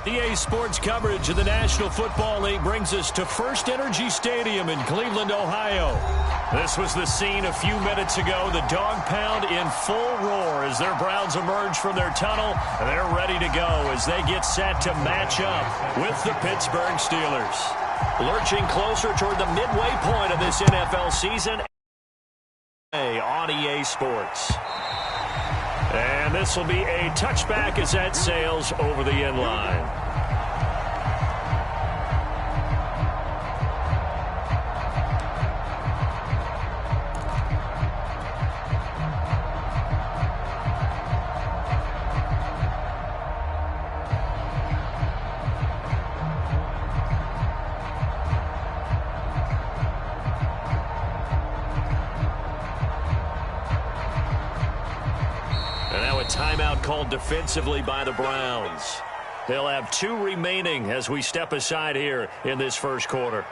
EA Sports coverage of the National Football League brings us to First Energy Stadium in Cleveland, Ohio. This was the scene a few minutes ago. The dog pound in full roar as their Browns emerge from their tunnel. And they're ready to go as they get set to match up with the Pittsburgh Steelers. Lurching closer toward the midway point of this NFL season on EA Sports. And this will be a touchback as that sails over the end line. Timeout called defensively by the Browns. They'll have 2 remaining as we step aside here in this first quarter.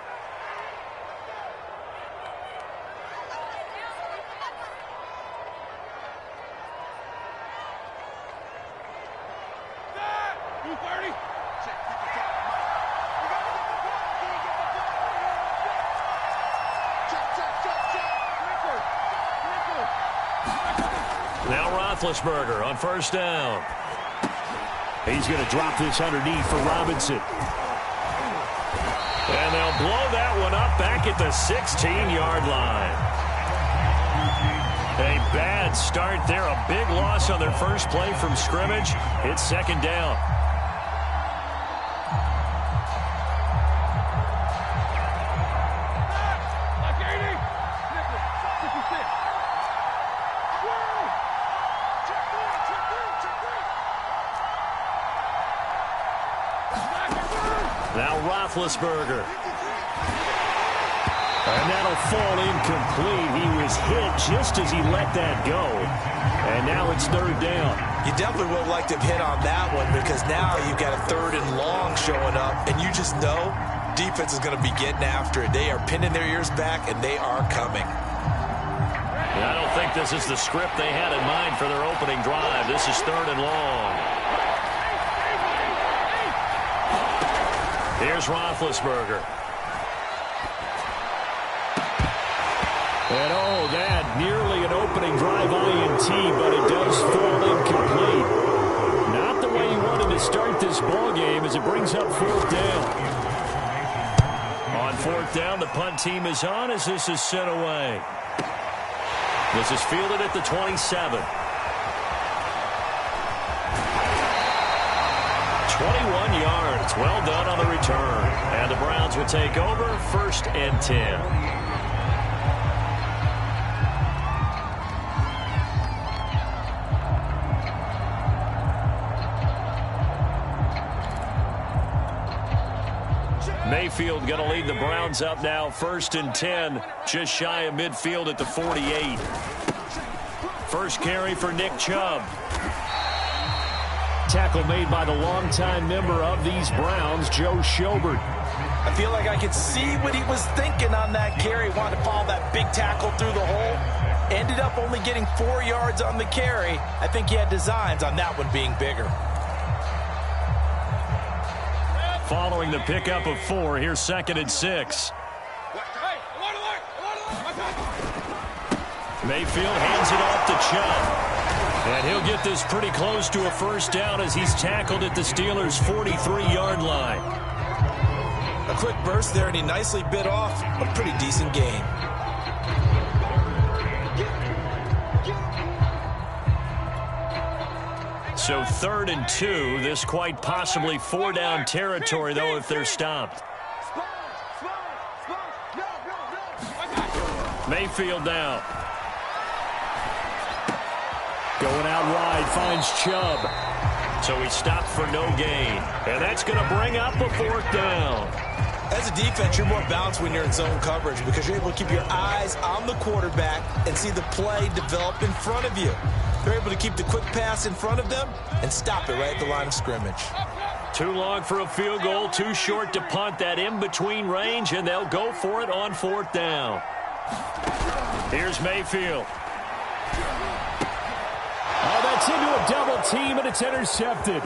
Roethlisberger on first down. He's going to drop this underneath for Robinson. And they'll blow that one up back at the 16-yard line. A bad start there. A big loss on their first play from scrimmage. It's second down. Roethlisberger. And that'll fall incomplete. He was hit just as he let that go. And now it's third down. You definitely would have liked to have hit on that one because now you've got a 3rd and long showing up. And you just know defense is going to be getting after it. They are pinning their ears back, and they are coming. I don't think this is the script they had in mind for their opening drive. This is 3rd and long. Here's Roethlisberger. And oh, that nearly an opening drive INT, but it does fall incomplete. Not the way he wanted to start this ball game as it brings up 4th down. On 4th down, the punt team is on as this is sent away. This is fielded at the 27. 21 yards. Well done on the return. And the Browns will take over 1st and 10. Mayfield going to lead the Browns up now 1st and 10. Just shy of midfield at the 48. First carry for Nick Chubb. Tackle made by the longtime member of these Browns, Joe Schobert. I feel like I could see what he was thinking on that carry. Wanted to follow that big tackle through the hole. Ended up only getting 4 yards on the carry. I think he had designs on that one being bigger. Following the pickup of 4, here's 2nd and 6. Mayfield hands it off to Chubb. And he'll get this pretty close to a first down as he's tackled at the Steelers' 43-yard line. A quick burst there, and he nicely bit off a pretty decent gain. So 3rd and 2. This quite possibly 4-down territory, though, if they're stopped. Mayfield now. Going out wide, finds Chubb. So he stopped for no gain. And that's going to bring up a 4th down. As a defense, you're more balanced when you're in zone coverage because you're able to keep your eyes on the quarterback and see the play develop in front of you. They're able to keep the quick pass in front of them and stop it right at the line of scrimmage. Too long for a field goal, too short to punt. That in-between range, and they'll go for it on 4th down. Here's Mayfield. Oh, that's into a double team, and it's intercepted.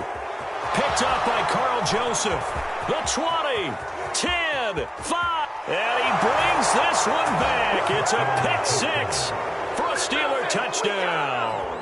picked up by Carl Joseph. The 20, 10, 5. And he brings this one back. It's a pick six for a Steeler touchdown.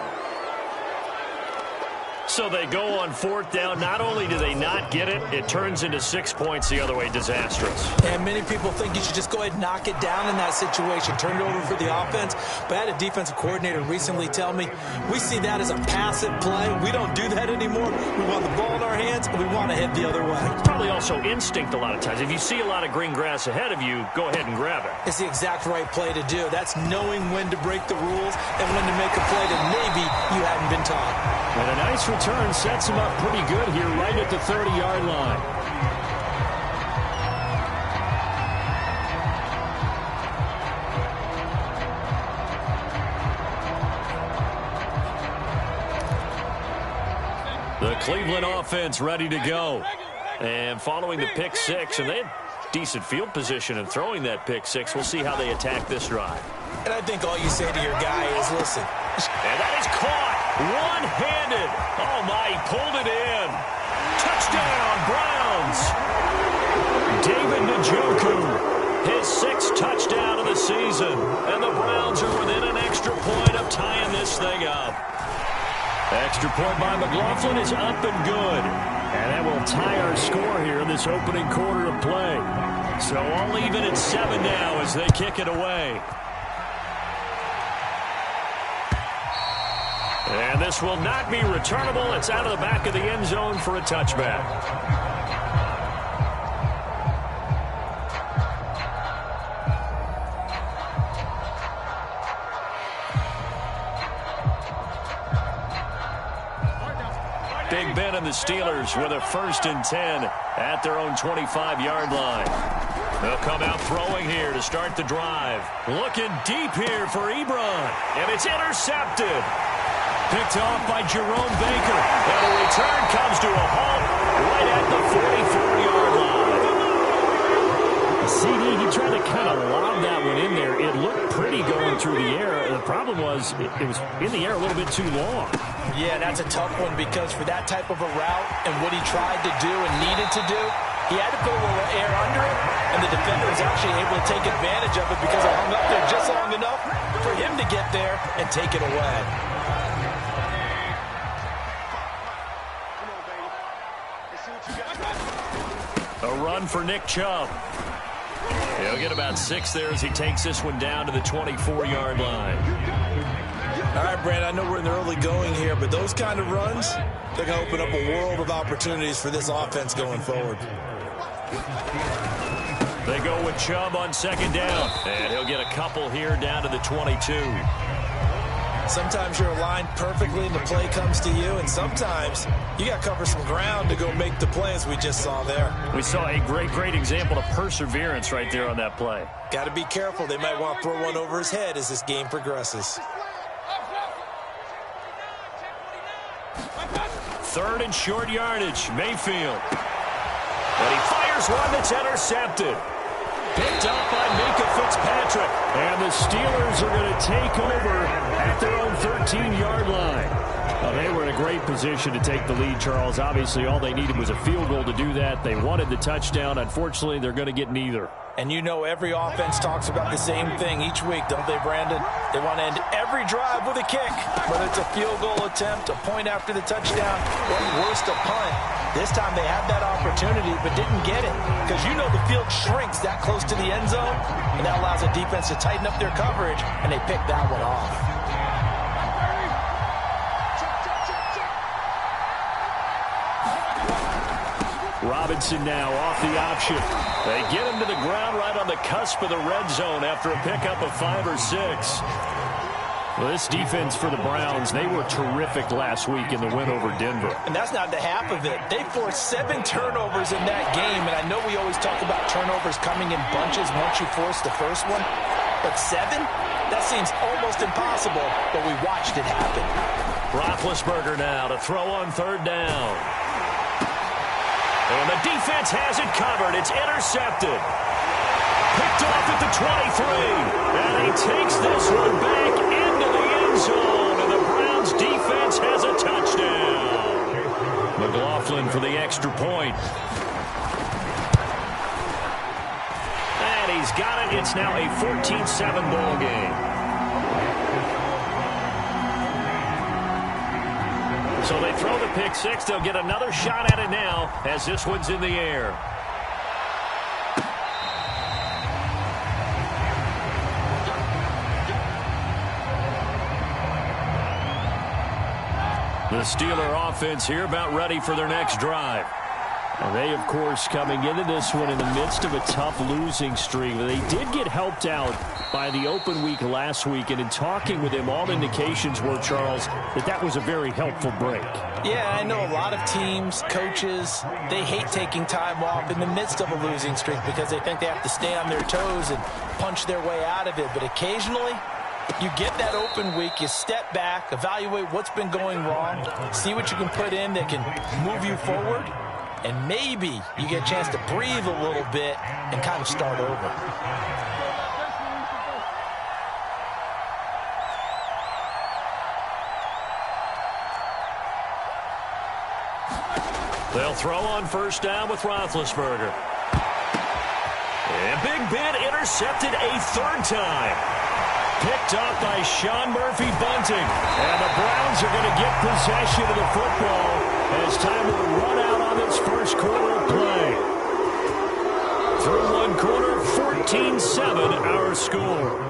So they go on fourth down. Not only do they not get it, it turns into 6 points the other way. Disastrous. And many people think you should just go ahead and knock it down in that situation. Turn it over for the offense. But I had a defensive coordinator recently tell me, we see that as a passive play. We don't do that anymore. We want the ball in our hands, and we want to head the other way. It's probably also instinct a lot of times. If you see a lot of green grass ahead of you, go ahead and grab it. It's the exact right play to do. That's knowing when to break the rules and when to make a play that maybe you hadn't been taught. And a nice return sets him up pretty good here right at the 30-yard line. The Cleveland offense ready to go. And following the pick six, and they had decent field position in throwing that pick six. We'll see how they attack this drive. And I think all you say to your guy is, listen. And that is caught. One-handed. Oh, my, he pulled it in. Touchdown, Browns. David Njoku, his sixth touchdown of the season. And the Browns are within an extra point of tying this thing up. Extra point by McLaughlin is up and good. And that will tie our score here in this opening quarter of play. So all even at 7 now as they kick it away. And this will not be returnable. It's out of the back of the end zone for a touchback. Big Ben and the Steelers with a 1st and 10 at their own 25-yard line. They'll come out throwing here to start the drive. Looking deep here for Ebron. And it's intercepted. Picked off by Jerome Baker. And the return comes to a halt right at the 44-yard line. CD, he tried to kind of lob that one in there. It looked pretty going through the air. The problem was it was in the air a little bit too long. Yeah, that's a tough one because for that type of a route and what he tried to do and needed to do, he had to put a little air under it, and the defender was actually able to take advantage of it because it hung up there just long enough for him to get there and take it away. A run for Nick Chubb. He'll get about 6 there as he takes this one down to the 24-yard line. All right, Brandon, I know we're in the early going here, but those kind of runs, they're going to open up a world of opportunities for this offense going forward. They go with Chubb on 2nd down, and he'll get a couple here down to the 22. Sometimes you're aligned perfectly and the play comes to you, and sometimes you got to cover some ground to go make the play as we just saw there. We saw a great example of perseverance right there on that play. Got to be careful. They might want to throw one over his head as this game progresses. 3rd and short yardage, Mayfield. And he fires one that's intercepted. Picked up by Minka Fitzpatrick. And the Steelers are going to take over at their own 13-yard line. Well, they were in a great position to take the lead, Charles. Obviously, all they needed was a field goal to do that. They wanted the touchdown. Unfortunately, they're going to get neither. And you know every offense talks about the same thing each week, don't they, Brandon? They want to end every drive with a kick, whether it's a field goal attempt, a point after the touchdown, or worse, a punt. This time they had that opportunity but didn't get it because you know the field shrinks that close to the end zone, and that allows the defense to tighten up their coverage, and they picked that one off. Robinson now off the option. They get him to the ground right on the cusp of the red zone after a pickup of 5 or 6. Well, this defense for the Browns, they were terrific last week in the win over Denver. And that's not the half of it. They forced 7 turnovers in that game, and I know we always talk about turnovers coming in bunches once you force the first one, but 7? That seems almost impossible, but we watched it happen. Roethlisberger now to throw on 3rd down. And the defense has it covered. It's intercepted. Picked off at the 23. And he takes this one back into the end zone. And the Browns defense has a touchdown. McLaughlin Cleveland for the extra point. And he's got it. It's now a 14-7 ball game. So they throw the pick six. They'll get another shot at it now as this one's in the air. The Steeler offense here about ready for their next drive. And they, of course, coming into this one in the midst of a tough losing streak. They did get helped out by the open week last week, and in talking with him, all indications were, Charles, that was a very helpful break. Yeah, I know a lot of teams, coaches, they hate taking time off in the midst of a losing streak because they think they have to stay on their toes and punch their way out of it. But occasionally, you get that open week, you step back, evaluate what's been going wrong, see what you can put in that can move you forward, and maybe you get a chance to breathe a little bit and kind of start over. They'll throw on first down with Roethlisberger. And Big Ben intercepted a third time. Picked up by Sean Murphy Bunting. And the Browns are going to get possession of the football as time will run out on this first quarter of play. Through one quarter, 14-7 our score.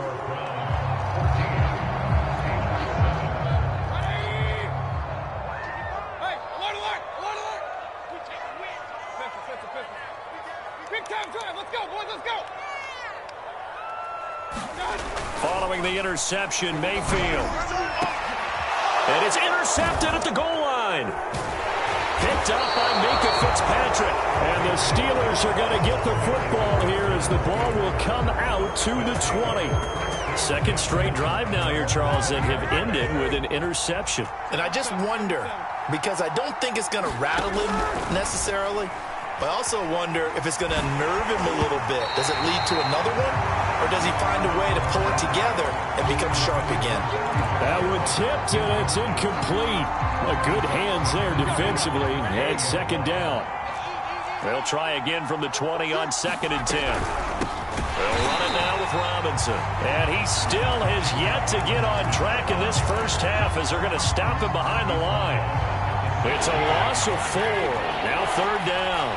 Following the interception, Mayfield. And it's intercepted at the goal line. Picked up by Minka Fitzpatrick. And the Steelers are going to get the football here as the ball will come out to the 20. Second straight drive now here, Charles, that have ended with an interception. And I just wonder, because I don't think it's going to rattle him necessarily, but I also wonder if it's going to unnerve him a little bit. Does it lead to another one? Or does he find a way to pull it together and become sharp again? That one tipped, and it's incomplete. Good hands there defensively. And second down. They'll try again from the 20 on 2nd and 10. They'll run it now with Robinson. And he still has yet to get on track in this first half as they're going to stop him behind the line. It's a loss of 4. Now third down.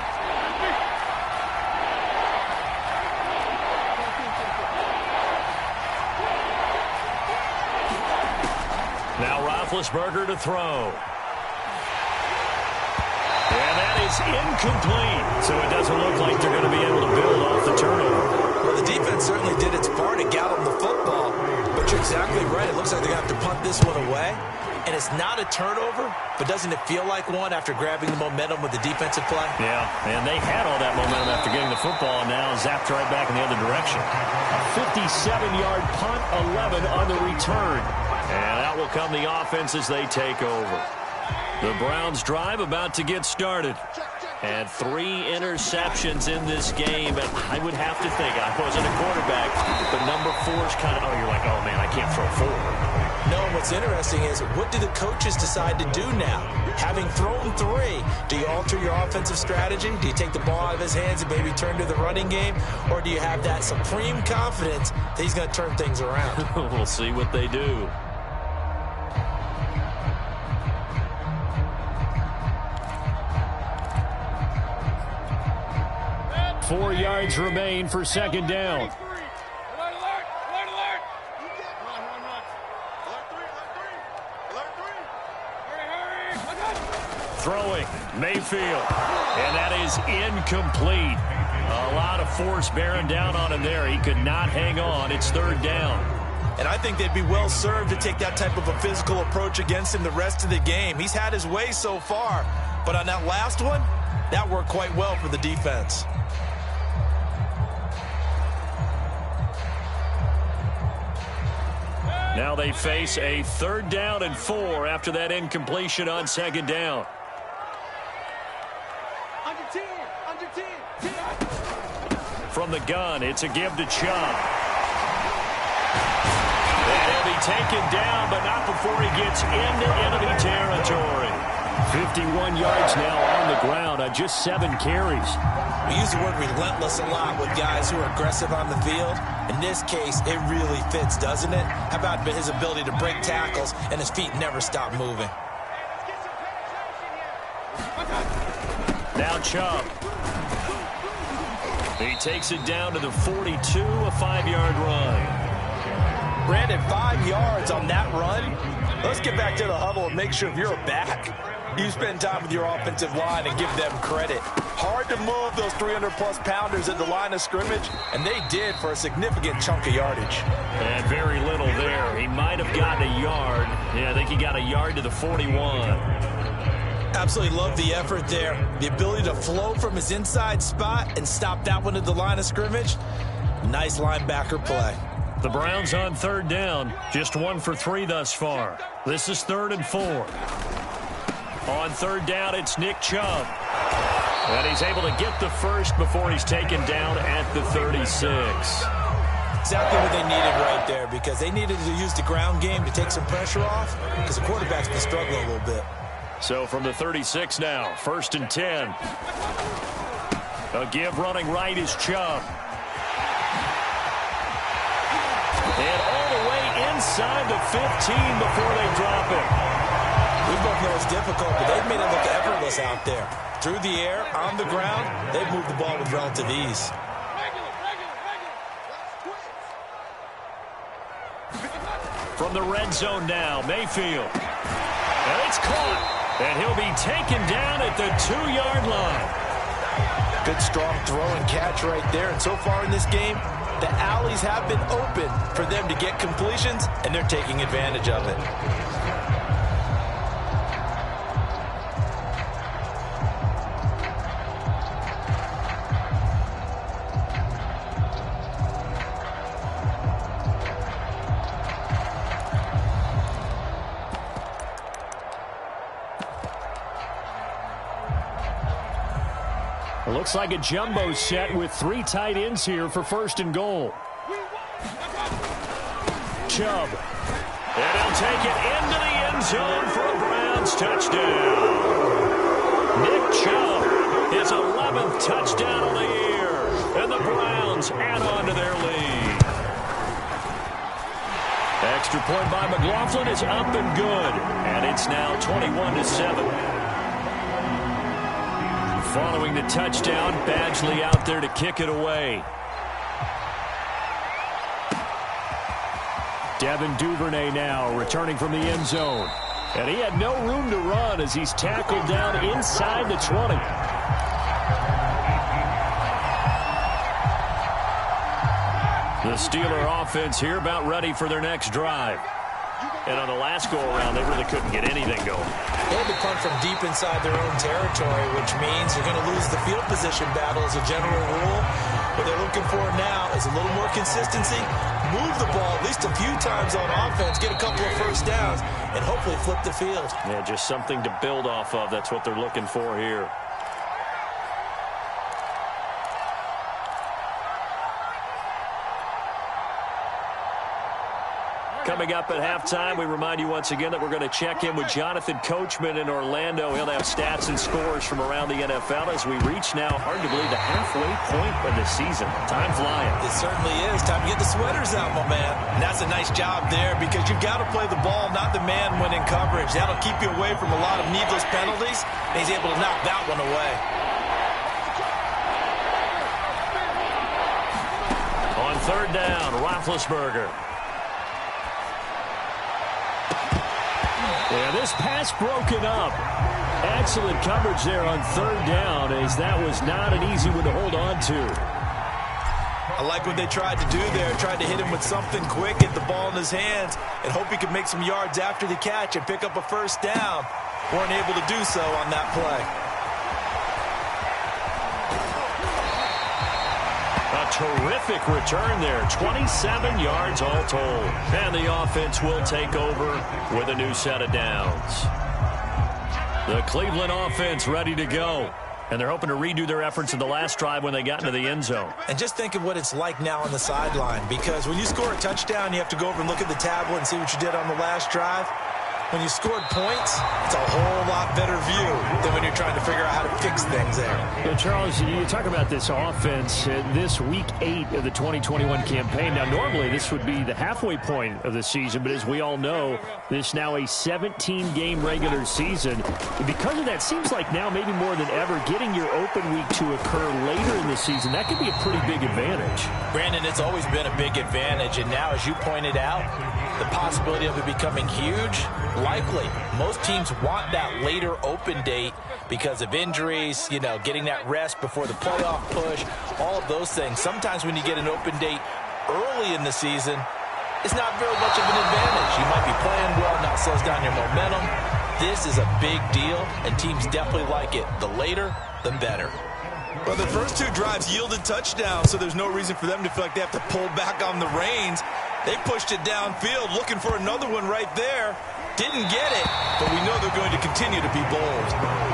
Now Roethlisberger to throw. And that is incomplete. So it doesn't look like they're going to be able to build off the turnover. Well, the defense certainly did its part to gallop the football. But you're exactly right. It looks like they're going to have to punt this one away. And it's not a turnover, but doesn't it feel like one after grabbing the momentum with the defensive play? Yeah, and they had all that momentum after getting the football, and now zapped right back in the other direction. A 57-yard punt, 11 on the return. And out will come the offense as they take over. The Browns drive about to get started. And 3 interceptions in this game. And I would have to think, I wasn't a quarterback, but number 4's kind of, you're like, oh, man, I can't throw 4. No, and what's interesting is, what do the coaches decide to do now? Having thrown 3, do you alter your offensive strategy? Do you take the ball out of his hands and maybe turn to the running game? Or do you have that supreme confidence that he's going to turn things around? We'll see what they do. Four yards remain for second down. Throwing, Mayfield. And that is incomplete. A lot of force bearing down on him there. He could not hang on. It's third down. And I think they'd be well served to take that type of a physical approach against him the rest of the game. He's had his way so far. But on that last one, that worked quite well for the defense. Now they face a third down and 4 after that incompletion on second down. From the gun, it's a give to Chubb. And he'll be taken down, but not before he gets into enemy territory. 51 yards now on the ground on just 7 carries. We use the word relentless a lot with guys who are aggressive on the field. In this case, it really fits, doesn't it? How about his ability to break tackles and his feet never stop moving? Now Chubb. He takes it down to the 42, a 5-yard run. Brandon, 5 yards on that run. Let's get back to the huddle and make sure if you're a back, you spend time with your offensive line and give them credit. Hard to move those 300-plus pounders at the line of scrimmage, and they did for a significant chunk of yardage. And very little there. He might have gotten a yard. Yeah, I think he got a yard to the 41. Absolutely love the effort there. The ability to flow from his inside spot and stop that one at the line of scrimmage. Nice linebacker play. The Browns on 3rd down. Just 1 for 3 thus far. This is 3rd and 4. On 3rd down, it's Nick Chubb. And he's able to get the first before he's taken down at the 36. Exactly what they needed right there, because they needed to use the ground game to take some pressure off, because the quarterback's been struggling a little bit. So from the 36 now, 1st and 10. A give running right is Chubb. And all the way inside the 15 before they drop it. We both know it's difficult, but they've made it look effortless out there. Through the air, on the ground, they've moved the ball with relative ease. From the red zone now, Mayfield. And it's caught. And he'll be taken down at the 2-yard line. Good, strong throw and catch right there. And so far in this game, the alleys have been open for them to get completions, and they're taking advantage of it. It looks like a jumbo set with 3 tight ends here for 1st and goal. Chubb. And he'll take it into the end zone for a Browns touchdown. Nick Chubb, his 11th touchdown on the year. And the Browns add on to their lead. Extra point by McLaughlin is up and good. And it's now 21-7. Following the touchdown, Badgley out there to kick it away. Devin Duvernay now returning from the end zone. And he had no room to run as he's tackled down inside the 20. The Steeler offense here about ready for their next drive. And on the last go-around, they really couldn't get anything going. They had to punt from deep inside their own territory, which means you're going to lose the field position battle as a general rule. What they're looking for now is a little more consistency, move the ball at least a few times on offense, get a couple of first downs, and hopefully flip the field. Yeah, just something to build off of. That's what they're looking for here. Coming up at halftime, we remind you once again that we're going to check in with Jonathan Coachman in Orlando. He'll have stats and scores from around the NFL as we reach now, arguably, the halfway point of the season. Time flying. It certainly is. Time to get the sweaters out, my man. And that's a nice job there because you've got to play the ball, not the man when in coverage. That'll keep you away from a lot of needless penalties, and he's able to knock that one away. On 3rd down, Roethlisberger. Yeah, this pass broken up. Excellent coverage there on 3rd down, as that was not an easy one to hold on to. I like what they tried to do there. Tried to hit him with something quick, get the ball in his hands, and hope he could make some yards after the catch and pick up a first down. Weren't able to do so on that play. A terrific return there. 27 yards all told. And the offense will take over with a new set of downs. The Cleveland offense ready to go. And they're hoping to redo their efforts in the last drive when they got into the end zone. And just think of what it's like now on the sideline. Because when you score a touchdown, you have to go over and look at the tablet and see what you did on the last drive. When you scored points, it's a whole lot better view than when you're trying to figure out how to fix things there. Yeah, Charles, you talk about this offense, this week 8 of the 2021 campaign. Now, normally this would be the halfway point of the season, but as we all know, this now a 17-game regular season. Because of that, seems like now maybe more than ever, getting your open week to occur later in the season, that could be a pretty big advantage. Brandon, it's always been a big advantage, and now, as you pointed out, the possibility of it becoming huge, likely. Most teams want that later open date because of injuries, you know, getting that rest before the playoff push, all of those things. Sometimes when you get an open date early in the season, it's not very much of an advantage. You might be playing well, not slows down your momentum. This is a big deal, and teams definitely like it. The later, the better. Well, the first 2 drives yielded touchdowns, so there's no reason for them to feel like they have to pull back on the reins. They pushed it downfield, looking for another one right there. Didn't get it, but we know they're going to continue to be bold.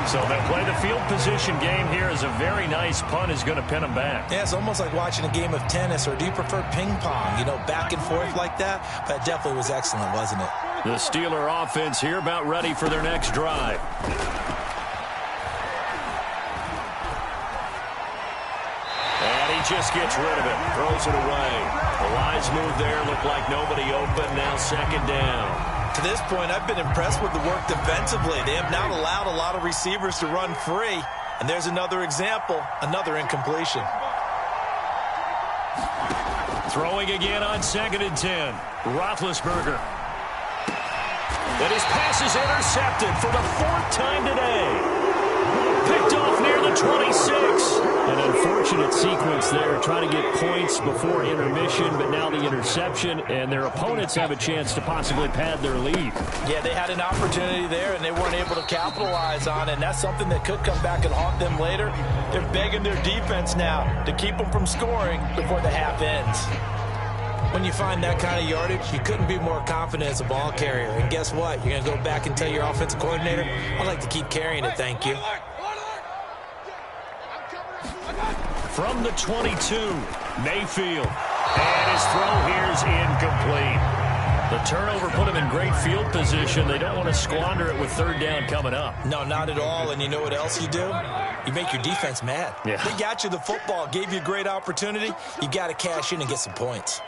So they'll play the field position game here as a very nice punt is going to pin them back. Yeah, it's almost like watching a game of tennis, or do you prefer ping pong? You know, back and forth like that? But it definitely was excellent, wasn't it? The Steeler offense here about ready for their next drive. Just gets rid of it, throws it away. The wise move there, looked like nobody open, now second down. To this point, I've been impressed with the work defensively. They have not allowed a lot of receivers to run free, and there's another example, another incompletion. Throwing again on 2nd and 10. Roethlisberger. And his pass is intercepted for the 4th time today. Picked off near the 26. An unfortunate sequence there, trying to get points before intermission, but now the interception, and their opponents have a chance to possibly pad their lead. Yeah, they had an opportunity there, and they weren't able to capitalize on it, and that's something that could come back and haunt them later. They're begging their defense now to keep them from scoring before the half ends. When you find that kind of yardage, you couldn't be more confident as a ball carrier. And guess what? You're going to go back and tell your offensive coordinator, I'd like to keep carrying it, thank you. From the 22, Mayfield. And his throw here is incomplete. The turnover put him in great field position. They don't want to squander it with 3rd down coming up. No, not at all. And you know what else you do? You make your defense mad. Yeah. They got you the football, gave you a great opportunity. You got to cash in and get some points.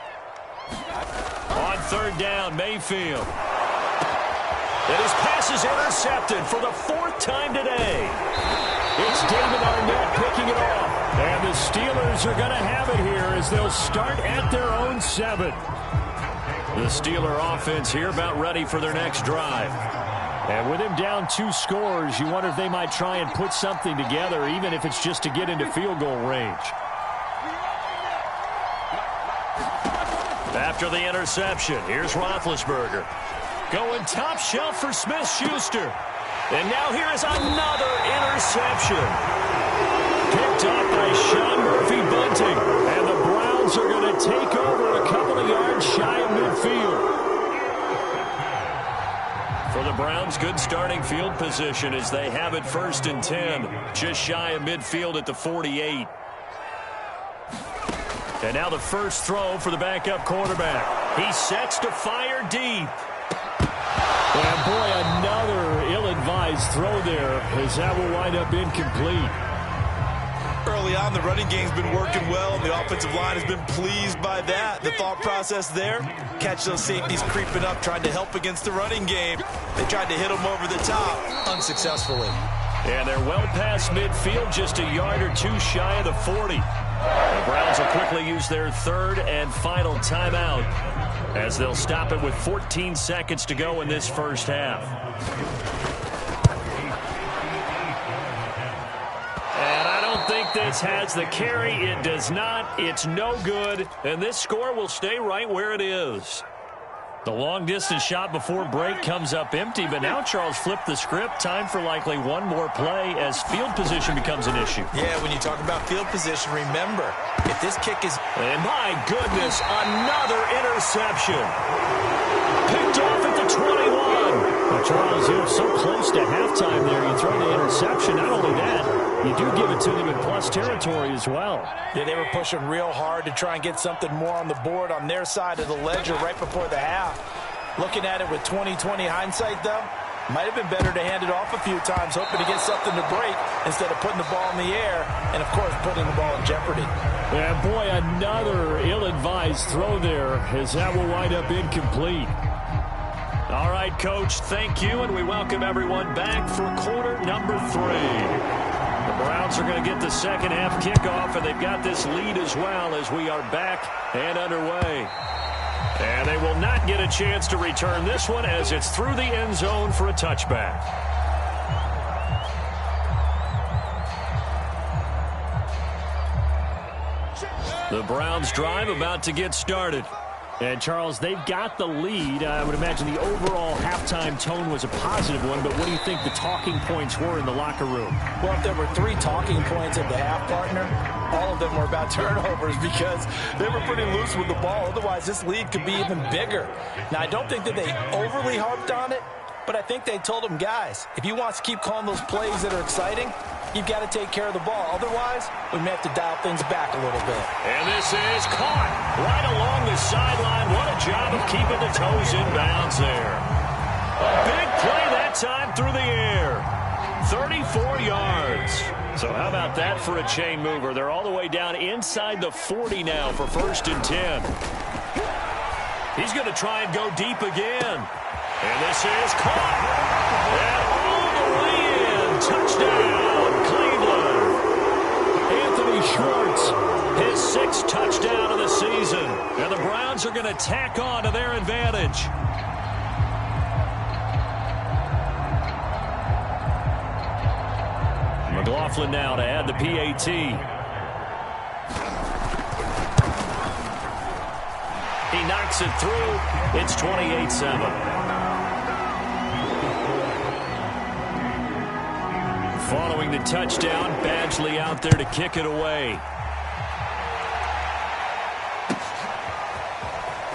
On 3rd down, Mayfield. And his pass is intercepted for the 4th time today. It's David Arnett picking it off. And the Steelers are going to have it here as they'll start at their own 7. The Steeler offense here about ready for their next drive. And with him down 2 scores, you wonder if they might try and put something together, even if it's just to get into field goal range. After the interception, here's Roethlisberger. Going top shelf for Smith-Schuster. And now here is another interception. Picked up by Sean Murphy-Bunting. And the Browns are going to take over a couple of yards shy of midfield. For the Browns, good starting field position as they have it 1st and 10. Just shy of midfield at the 48. And now the first throw for the backup quarterback. He sets to fire deep. And boy, another ill-advised throw there as that will wind up incomplete. Early on, the running game's been working well, and the offensive line has been pleased by that. The thought process there, catch those safeties creeping up, trying to help against the running game. They tried to hit them over the top, unsuccessfully. And they're well past midfield, just a yard or 2 shy of the 40. The Browns will quickly use their 3rd and final timeout as they'll stop it with 14 seconds to go in this first half. And I don't think this has the carry. It does not. It's no good. And this score will stay right where it is. The long-distance shot before break comes up empty, but now Charles flipped the script. Time for likely one more play as field position becomes an issue. Yeah, when you talk about field position, remember, if this kick is... And my goodness, another interception. Picked off at the 21. Well, Charles, you're so close to halftime there. You throw the interception. Not only that, you do give it to them in plus territory as well. Yeah, they were pushing real hard to try and get something more on the board on their side of the ledger right before the half. Looking at it with 20/20 hindsight, though, might have been better to hand it off a few times, hoping to get something to break instead of putting the ball in the air and, of course, putting the ball in jeopardy. Yeah, boy, another ill-advised throw there, as that will wind up incomplete. All right, Coach, thank you, and we welcome everyone back for quarter number 3. The Browns are going to get the second half kickoff, and they've got this lead as well as we are back and underway. And they will not get a chance to return this one as it's through the end zone for a touchback. The Browns drive about to get started. And, Charles, they've got the lead. I would imagine the overall halftime tone was a positive one, but what do you think the talking points were in the locker room? Well, if there were 3 talking points at the half, partner, all of them were about turnovers because they were pretty loose with the ball. Otherwise, this lead could be even bigger. Now, I don't think that they overly harped on it, but I think they told them, guys, if you want to keep calling those plays that are exciting, you've got to take care of the ball. Otherwise, we may have to dial things back a little bit. And this is caught right along the sideline. What a job of keeping the toes in bounds there. A big play that time through the air. 34 yards. So how about that for a chain mover? They're all the way down inside the 40 now for 1st and 10. He's going to try and go deep again. And this is caught. And all the way in. Touchdown, Cleveland. Anthony Schwartz, his 6th touchdown of the season. And the Browns are going to tack on to their advantage. McLaughlin now to add the PAT. He knocks it through. It's 28-7. Following the touchdown, Badgley out there to kick it away.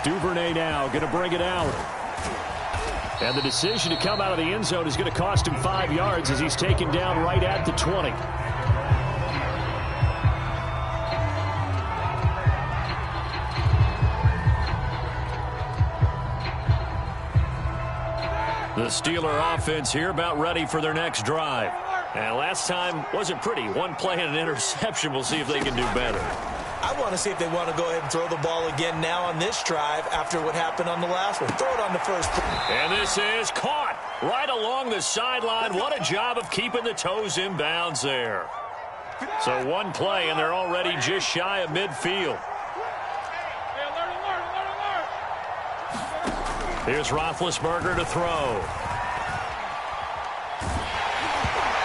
Duvernay now going to bring it out. And the decision to come out of the end zone is going to cost him 5 yards as he's taken down right at the 20. The Steeler offense here about ready for their next drive. And last time wasn't pretty. 1 play and an interception. We'll see if they can do better. I want to see if they want to go ahead and throw the ball again now on this drive after what happened on the last one. Throw it on the first. And this is caught right along the sideline. What a job of keeping the toes in bounds there. So 1 play, and they're already just shy of midfield. Here's Roethlisberger to throw.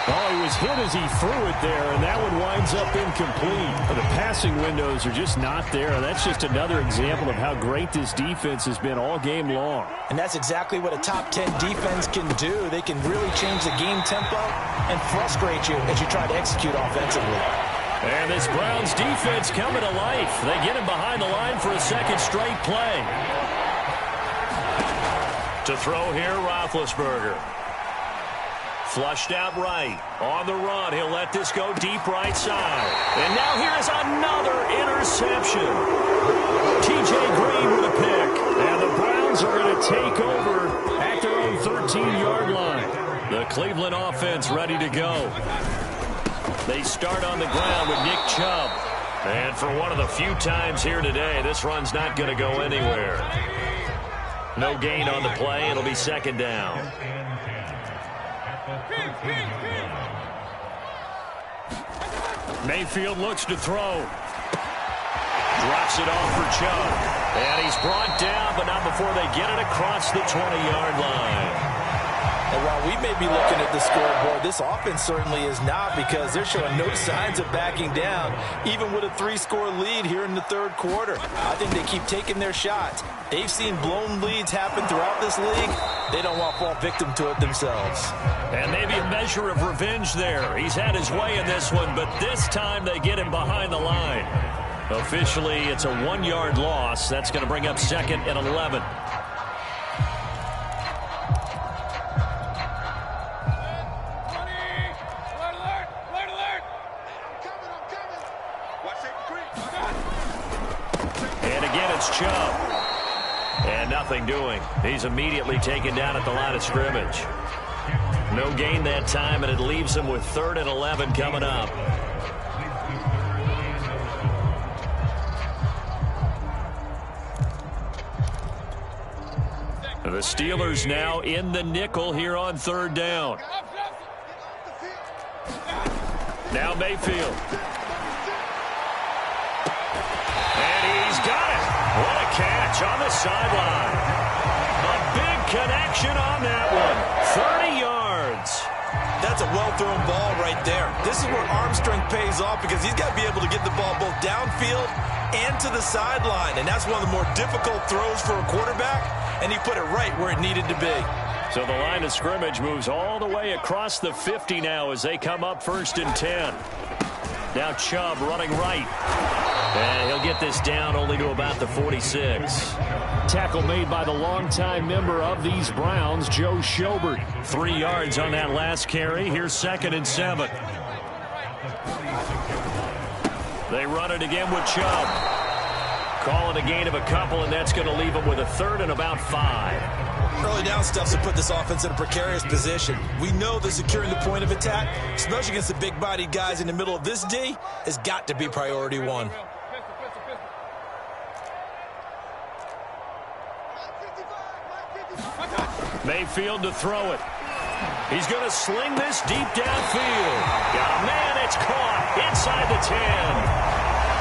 Oh, he was hit as he threw it there, and that one winds up incomplete. The passing windows are just not there. That's just another example of how great this defense has been all game long. And that's exactly what a top 10 defense can do. They can really change the game tempo and frustrate you as you try to execute offensively. And this Browns defense coming to life. They get him behind the line for a 2nd straight play. To throw here, Roethlisberger. Flushed out right. On the run. He'll let this go deep right side. And now here's another interception. T.J. Green with a pick. And the Browns are going to take over at their own 13-yard line. The Cleveland offense ready to go. They start on the ground with Nick Chubb. And for one of the few times here today, this run's not going to go anywhere. No gain on the play. It'll be 2nd down. Mayfield looks to throw. Drops it off for Chubb. And he's brought down, but not before they get it across the 20-yard line. And while we may be looking at the scoreboard, this offense certainly is not, because they're showing no signs of backing down, even with a 3-score lead here in the 3rd quarter. I think they keep taking their shots. They've seen blown leads happen throughout this league. They don't want to fall victim to it themselves. And maybe a measure of revenge there. He's had his way in this one, but this time they get him behind the line. Officially, it's a 1-yard loss. That's going to bring up 2nd and 11. And again, it's Chubb. And nothing doing. He's immediately taken down at the line of scrimmage. No gain that time, and it leaves him with 3rd and 11 coming up. The Steelers now in the nickel here on 3rd down. Now Mayfield. And he's got it. What a catch on the sideline. A big connection on that one. 30 yards. That's a well-thrown ball right there. This is where arm strength pays off because he's got to be able to get the ball both downfield and to the sideline. And that's one of the more difficult throws for a quarterback. And he put it right where it needed to be. So the line of scrimmage moves all the way across the 50 now as they come up 1st and 10. Now Chubb running right. And he'll get this down only to about the 46. Tackle made by the longtime member of these Browns, Joe Schobert. 3 yards on that last carry. Here's 2nd and 7. They run it again with Chubb. Call it a gain of a couple, and that's going to leave them with a 3rd and about 5. Early down stuffs will put this offense in a precarious position. We know that securing the point of attack, especially against the big-bodied guys in the middle of this D, has got to be priority 1. Mayfield to throw it. He's going to sling this deep downfield. Got a man, it's caught inside the 10.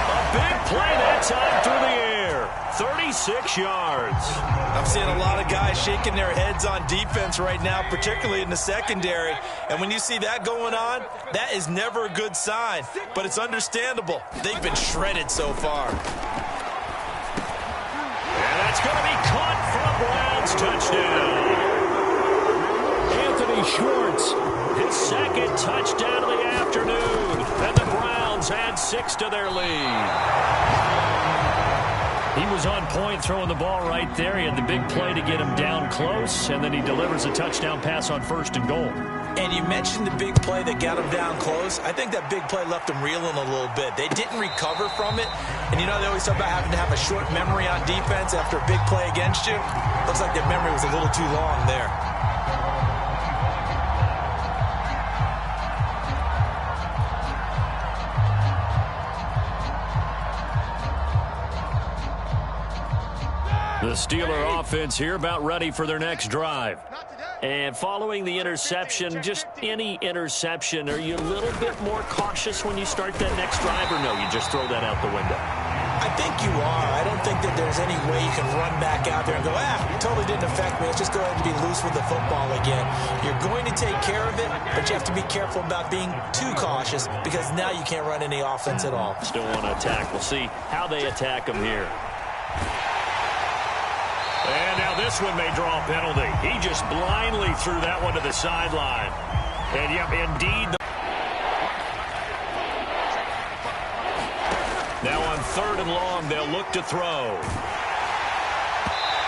A big play that time through the air. 36 yards. I'm seeing a lot of guys shaking their heads on defense right now, particularly in the secondary. And when you see that going on, that is never a good sign. But it's understandable. They've been shredded so far. And that's going to be caught for a Browns touchdown. Anthony Schwartz, his 2nd touchdown of the afternoon. And the Browns add 6 to their lead. He was on point throwing the ball right there. He had the big play to get him down close, and then he delivers a touchdown pass on 1st and goal. And you mentioned the big play that got him down close. I think that big play left him reeling a little bit. They didn't recover from it. And you know they always talk about having to have a short memory on defense after a big play against you. Looks like that memory was a little too long there. The Steeler offense here about ready for their next drive. And following the interception, just any interception, are you a little bit more cautious when you start that next drive, or no, you just throw that out the window? I think you are. I don't think that there's any way you can run back out there and go, it totally didn't affect me. Let's just go ahead and be loose with the football again. You're going to take care of it, but you have to be careful about being too cautious because now you can't run any offense at all. Still want to attack. We'll see how they attack him here. And now this one may draw a penalty. He just blindly threw that one to the sideline. And, yep, indeed. Now on 3rd and long, they'll look to throw.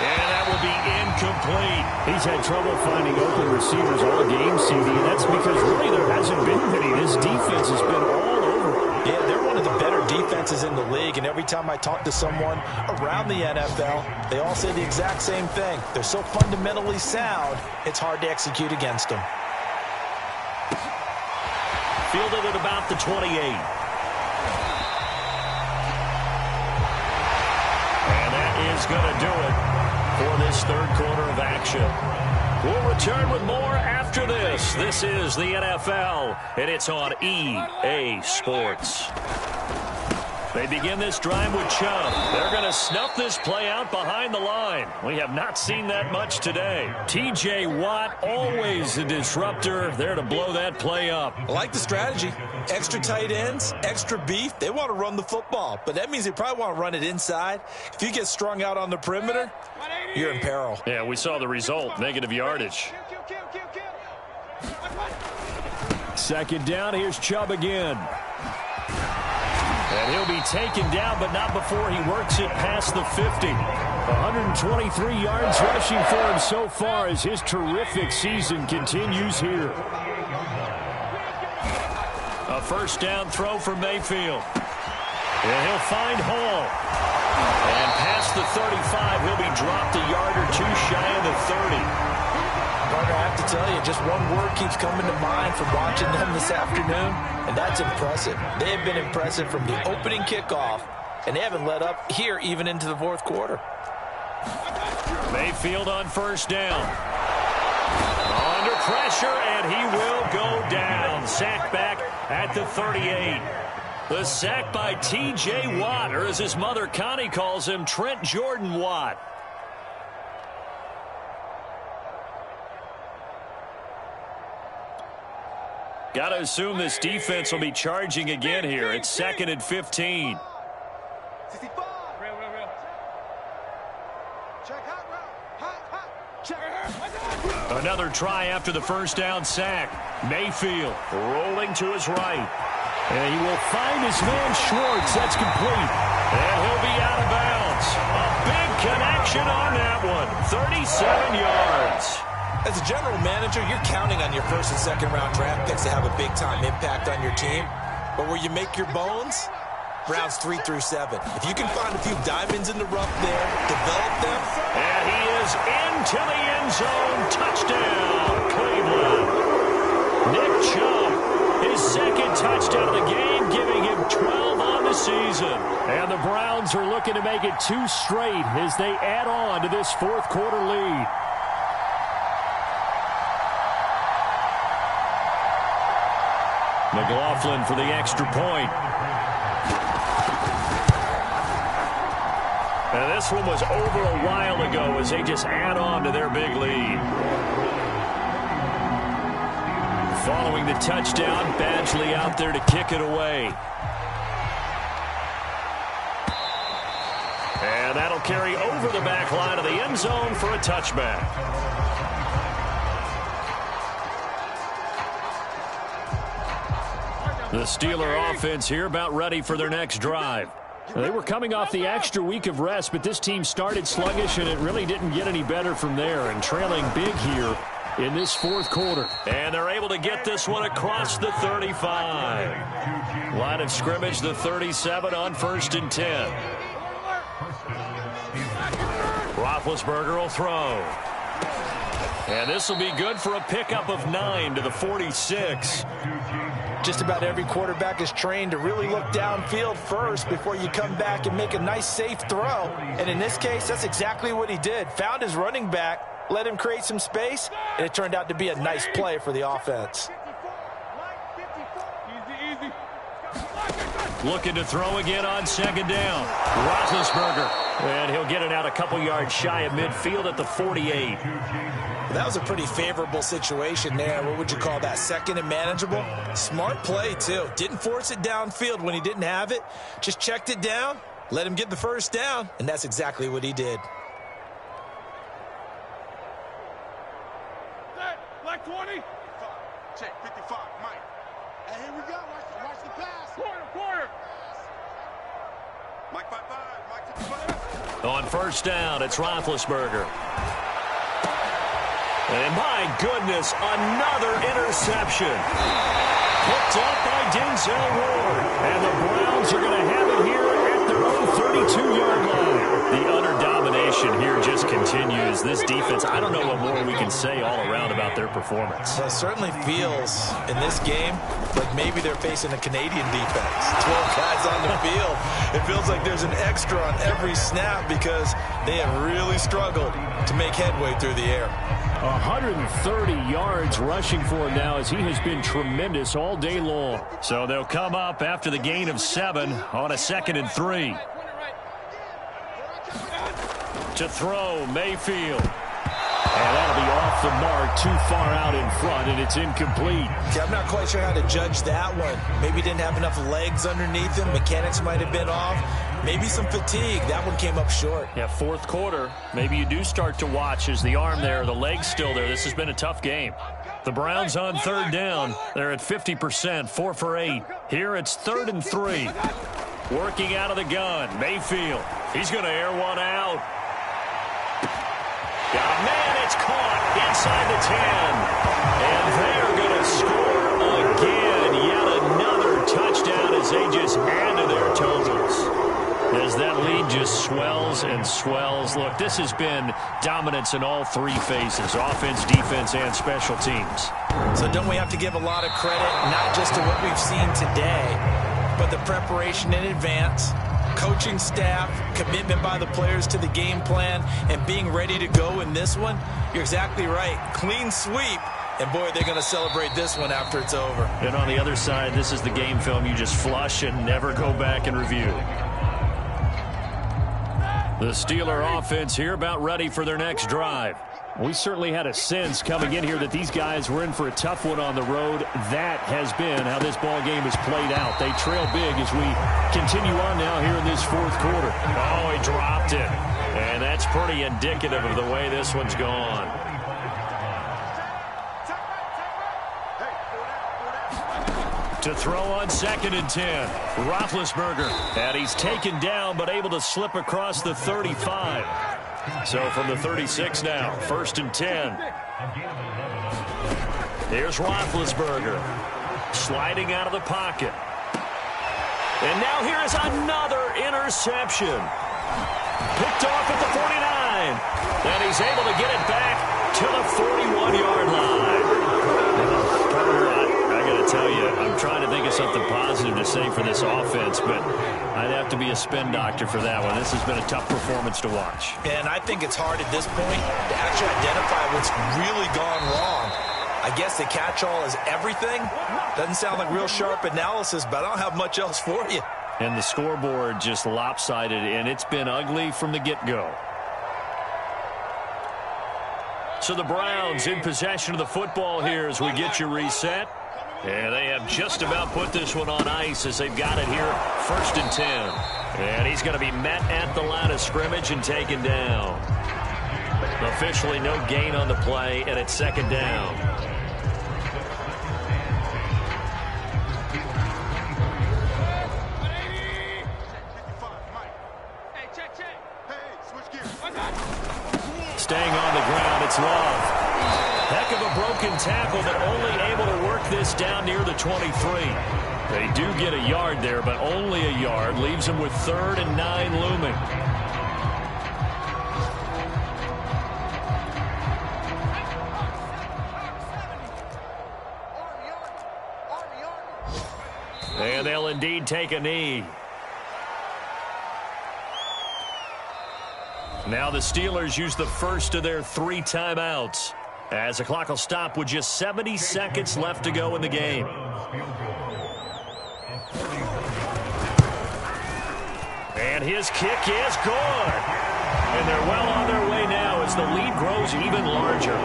And that will be incomplete. He's had trouble finding open receivers all game, CD. That's because really there hasn't been many. This defense has been all over. Yeah, they're one of the better defenses in the league, and every time I talk to someone around the NFL, they all say the exact same thing. They're so fundamentally sound, it's hard to execute against them. Fielded at about the 28. And that is going to do it for this 3rd quarter of action. We'll return with more after this. This is the NFL, and it's on EA Sports. They begin this drive with Chubb. They're going to snuff this play out behind the line. We have not seen that much today. T.J. Watt, always a disruptor, there to blow that play up. I like the strategy. Extra tight ends, extra beef. They want to run the football, but that means they probably want to run it inside. If you get strung out on the perimeter, you're in peril. Yeah, we saw the result, negative yardage. 2nd down, here's Chubb again. And he'll be taken down, but not before he works it past the 50. 123 yards rushing for him so far as his terrific season continues here. A 1st down throw for Mayfield. And he'll find Hall. And past the 35, he'll be dropped a yard or two shy of the 30. Partner, I have to tell you, just one word keeps coming to mind from watching them this afternoon, and that's impressive. They have been impressive from the opening kickoff, and they haven't let up here even into the fourth quarter. Mayfield on first down. Under pressure, and he will go down. Sacked back at the 38. The sack by T.J. Watt, or as his mother Connie calls him, Trent Jordan Watt. Got to assume this defense will be charging again here. It's 2nd and 15. Another try after the first down sack. Mayfield rolling to his right. And he will find his man Schwartz. That's complete. And he'll be out of bounds. A big connection on that one. 37 yards. As a general manager, you're counting on your first and second round draft picks to have a big-time impact on your team. But where you make your bones, rounds 3 through 7. If you can find a few diamonds in the rough there, develop them. And he is into the end zone. Touchdown, Cleveland. Nick Chubb, his second touchdown of the game, giving him 12 on the season. And the Browns are looking to make it 2 straight as they add on to this fourth quarter lead. McLaughlin for the extra point. And this one was over a while ago as they just add on to their big lead. Following the touchdown, Badgley out there to kick it away. And that'll carry over the back line of the end zone for a touchback. The Steeler offense here about ready for their next drive. They were coming off the extra week of rest, but this team started sluggish, and it really didn't get any better from there, and trailing big here in this fourth quarter. And they're able to get this one across the 35. Line of scrimmage, the 37 on 1st and 10. Roethlisberger will throw. And this will be good for a pickup of 9 to the 46. Just about every quarterback is trained to really look downfield first before you come back and make a nice, safe throw. And in this case, that's exactly what he did. Found his running back, let him create some space, and it turned out to be a nice play for the offense. Looking to throw again on 2nd down. Roethlisberger. And he'll get it out a couple yards shy of midfield at the 48. That was a pretty favorable situation there. What would you call that? 2nd and manageable? Smart play, too. Didn't force it downfield when he didn't have it. Just checked it down, let him get the first down, and that's exactly what he did. Black 20. Check, 55, Mike. And here we go. Watch the pass. Quarter. Mike 55, Mike 55. On 1st down, it's Roethlisberger. And my goodness, another interception. Picked up by Denzel Ward. And the Browns are going to have it here at their own 32-yard line. The utter domination here just continues. This defense, I don't know what more we can say all around about their performance. Well, it certainly feels in this game like maybe they're facing a Canadian defense. 12 guys on the field. It feels like there's an extra on every snap because they have really struggled to make headway through the air. 130 yards rushing for him now as he has been tremendous all day long. So they'll come up after the gain of 7 on a 2nd and 3. To throw, Mayfield. And that'll be off the mark, too far out in front, and it's incomplete. See, I'm not quite sure how to judge that one. Maybe didn't have enough legs underneath him. Mechanics might have been off. Maybe some fatigue. That one came up short. Yeah, fourth quarter. Maybe you do start to watch as the arm there, the leg's still there. This has been a tough game. The Browns on 3rd down. They're at 50%, 4 for 8. Here it's 3rd and 3. Working out of the gun, Mayfield. He's going to air one out. Got a man, it's caught inside the 10. And they're going to score again. Yet another touchdown as as they just add to their totals. As that lead just swells and swells. Look, this has been dominance in all three phases, offense, defense, and special teams. So don't we have to give a lot of credit, not just to what we've seen today, but the preparation in advance, coaching staff, commitment by the players to the game plan, and being ready to go in this one? You're exactly right. Clean sweep. And, boy, they're going to celebrate this one after it's over. And on the other side, this is the game film you just flush and never go back and review. The Steeler offense here about ready for their next drive. We certainly had a sense coming in here that these guys were in for a tough one on the road. That has been how this ball game has played out. They trail big as we continue on now here in this fourth quarter. Oh, he dropped it. And that's pretty indicative of the way this one's gone. To throw on 2nd and 10. Roethlisberger. And he's taken down but able to slip across the 35. So from the 36 now, 1st and 10. Here's Roethlisberger. Sliding out of the pocket. And now here is another interception. Picked off at the 49. And he's able to get it back to the 41-yard line. I got to tell you, I'm trying to think of something positive to say for this offense, but I'd have to be a spin doctor for that one. This has been a tough performance to watch. And I think it's hard at this point to actually identify what's really gone wrong. I guess the catch-all is everything. Doesn't sound like real sharp analysis, but I don't have much else for you. And the scoreboard just lopsided, and it's been ugly from the get-go. So the Browns in possession of the football here as we get you reset. And they have just about put this one on ice as they've got it here, 1st and 10. And he's going to be met at the line of scrimmage and taken down. Officially no gain on the play, and it's 2nd down. Staying on the ground, it's Love. Heck of a broken tackle, but only able to work this down near the 23. They do get a yard there, but only a yard. Leaves them with 3rd and 9 looming. And they'll indeed take a knee. Now the Steelers use the first of their 3 timeouts, as the clock will stop with just 70 seconds left to go in the game. And his kick is good. And they're well on their way now as the lead grows even larger.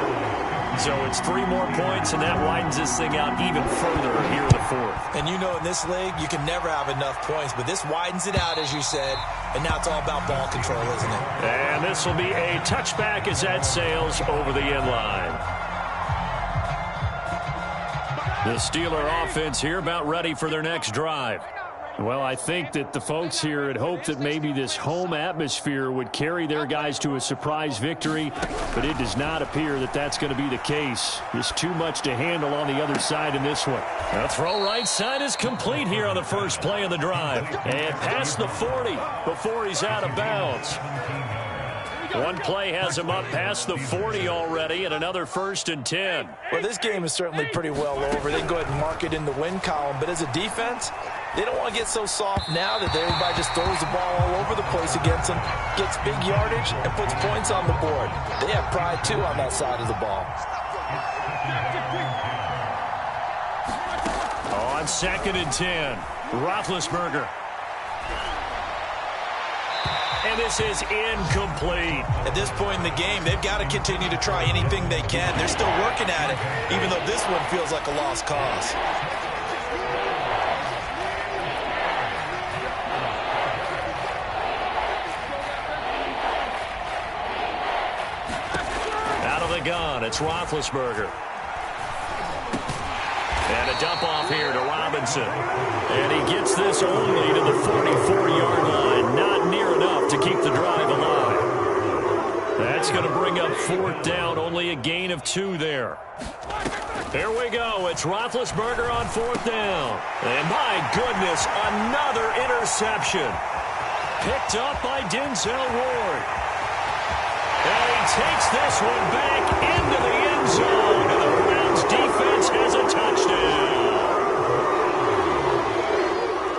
So it's 3 more points, and that widens this thing out even further here in the 4th. And you know in this league, you can never have enough points, but this widens it out, as you said, and now it's all about ball control, isn't it? And this will be a touchback as that sails over the end line. The Steeler offense here about ready for their next drive. Well, I think that the folks here had hoped that maybe this home atmosphere would carry their guys to a surprise victory, but it does not appear that that's going to be the case. There's too much to handle on the other side in this one. The throw right side is complete here on the first play of the drive. And past the 40 before he's out of bounds. One play has him up past the 40 already, and another 1st and 10. Well, this game is certainly pretty well over. They can go ahead and mark it in the win column, but as a defense, they don't want to get so soft now that everybody just throws the ball all over the place against them, gets big yardage, and puts points on the board. They have pride, too, on that side of the ball. On 2nd and 10, Roethlisberger. And this is incomplete. At this point in the game, they've got to continue to try anything they can. They're still working at it, even though this one feels like a lost cause. Out of the gun, it's Roethlisberger. And a dump off here to Robinson. And he gets this only to the 44-yard line. Not near enough to keep the drive alive. That's going to bring up 4th down. Only a gain of 2 there. Here we go. It's Roethlisberger on 4th down. And my goodness, another interception. Picked up by Denzel Ward. And he takes this one back into the end zone. And the Browns defense has a touchdown.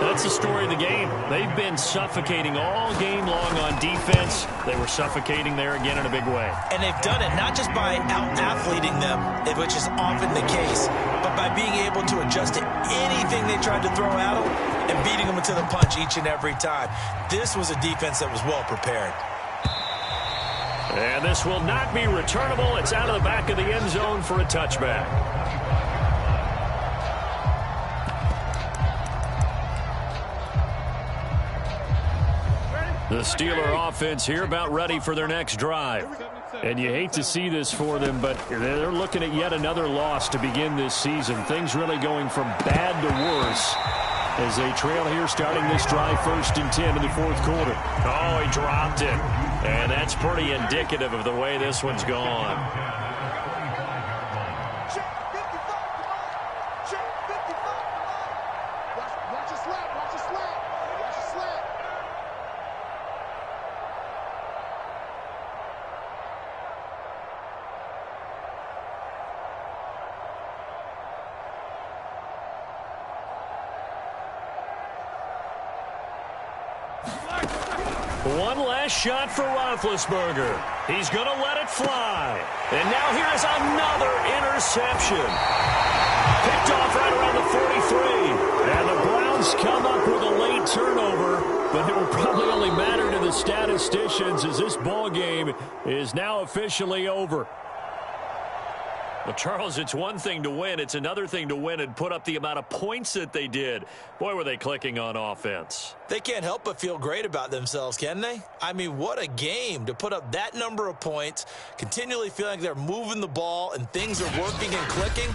That's the story of the game. They've been suffocating all game long on defense. They were suffocating there again in a big way. And they've done it not just by out-athleting them, which is often the case, but by being able to adjust to anything they tried to throw at them and beating them into the punch each and every time. This was a defense that was well prepared. And this will not be returnable. It's out of the back of the end zone for a touchback. The Steeler offense here about ready for their next drive. And you hate to see this for them, but they're looking at yet another loss to begin this season. Things really going from bad to worse as they trail here starting this drive 1st and 10 in the 4th quarter. Oh, he dropped it. And that's pretty indicative of the way this one's gone. One last shot for Roethlisberger. He's going to let it fly. And now here is another interception. Picked off right around the 43. And the Browns come up with a late turnover, but it will probably only matter to the statisticians as this ball game is now officially over. Well, Charles, it's one thing to win. It's another thing to win and put up the amount of points that they did. Boy, were they clicking on offense. They can't help but feel great about themselves, can they? I mean, what a game to put up that number of points, continually feeling like they're moving the ball and things are working and clicking.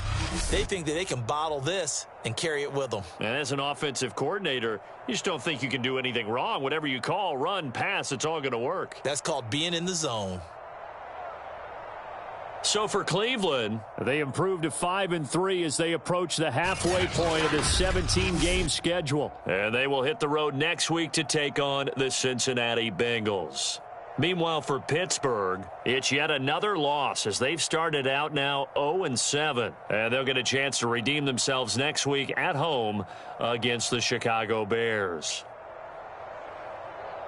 They think that they can bottle this and carry it with them. And as an offensive coordinator, you just don't think you can do anything wrong. Whatever you call, run, pass, it's all going to work. That's called being in the zone. So for Cleveland, they improved to 5-3 as they approach the halfway point of this 17-game schedule. And they will hit the road next week to take on the Cincinnati Bengals. Meanwhile, for Pittsburgh, it's yet another loss as they've started out now 0-7. And they'll get a chance to redeem themselves next week at home against the Chicago Bears.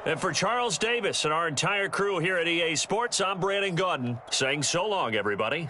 And for Charles Davis and our entire crew here at EA Sports, I'm Brandon Gaudin saying so long, everybody.